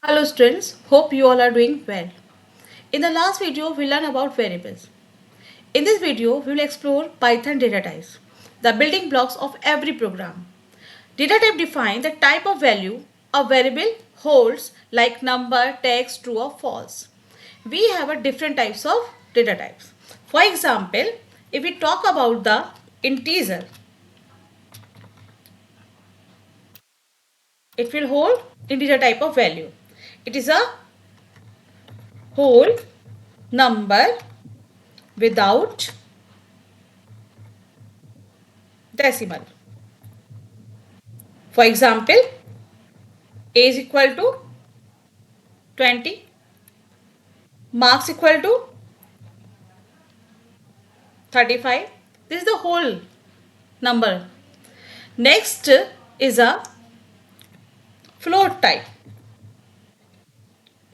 Hello students, hope you all are doing well. In the last video, we learned about variables. In this video, we will explore Python data types, the building blocks of every program. Data type define the type of value a variable holds like number, text, true or false. We have a different types of data types. For example, if we talk about the integer, it will hold integer type of value. It is a whole number without decimal. For example, A is equal to 20, marks equal to 35. This is the whole number. Next is a float type,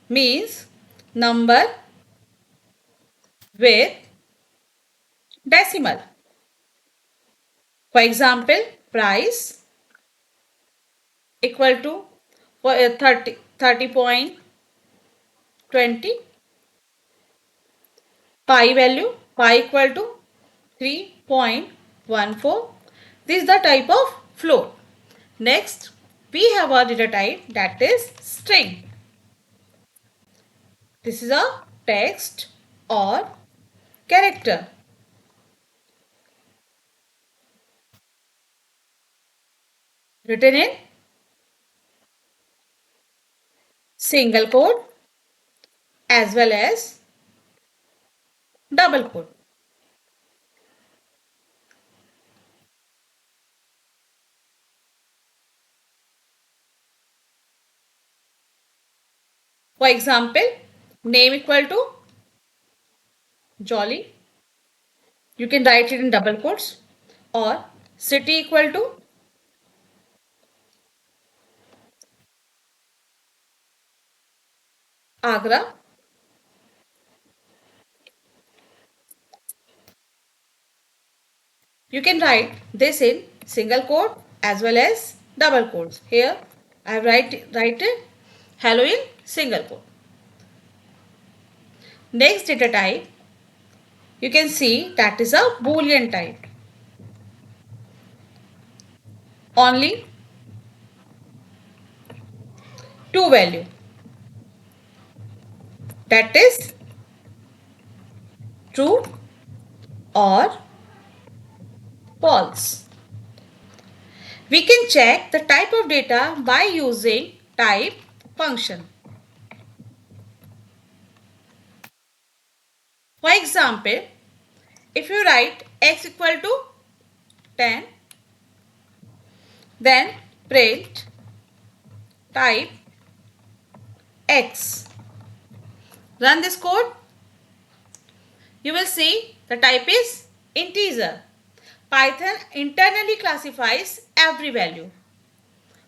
means number with decimal. For example, price equal to 30.20, pi value pi equal to 3.14. This is the type of float. Next, we have a data type that is string. This is a text or character. Written in single quote as well as double quote. For example, name equal to Jolly. You can write it in double quotes, or city equal to Agra. You can write this in single quote as well as double quotes. Here I have write it hello in single quote. Next data type you can see that is a Boolean type. Only two value, that is true or false. We can check the type of data by using type function. For example, if you write x equal to 10, then print type x. Run this code. You will see the type is integer. Python internally classifies every value.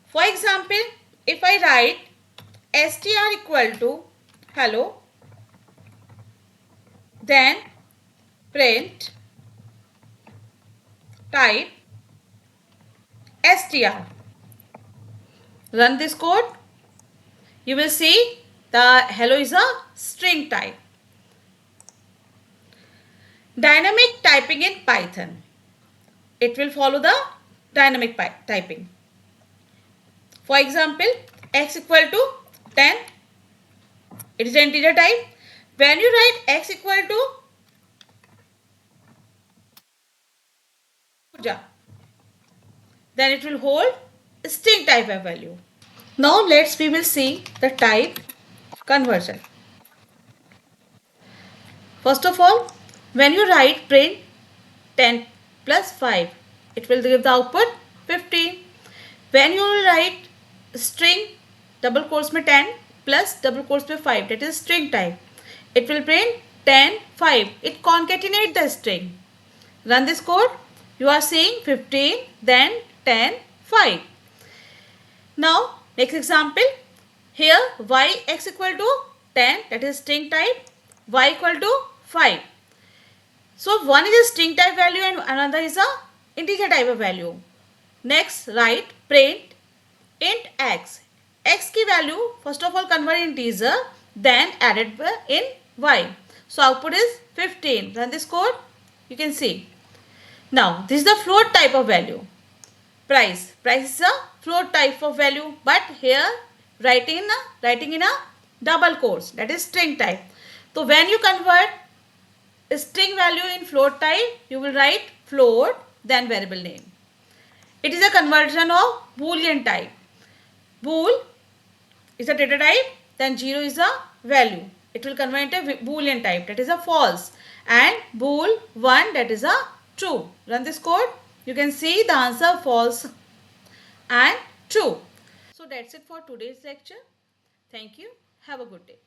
For example, if I write str equal to hello, then print type str. Run this code. You will see the hello is a string type. Dynamic typing in Python. It will follow the dynamic typing. For example, x equal to 10. It is an integer type. When you write x equal to then it will hold string type of value. Now we will see the type conversion. First of all, when you write print 10 plus 5, it will give the output 15. When you write string double quotes में 10 plus double quotes में 5, that is string type, it will print 10 5. It concatenate the string. Run this code. You are seeing 15, then 10 5. Now next example, here y x equal to 10, that is string type, y equal to 5. So one is a string type value and another is a integer type of value. Next write print int x. x key value, first of all convert in integer, then added in y. So output is 15. Run this code. You can see. Now this is the float type of value. Price is a float type of value, but here writing in a double quotes, that is string type. So when you convert string value in float type, you will write float then variable name. It is a conversion of boolean type. Bool is a data type, then 0 is a value. It will convert into boolean type, that is a false, and bool 1, that is a true. Run this code. You can see the answer false and true. So that's it for today's lecture. Thank you. Have a good day.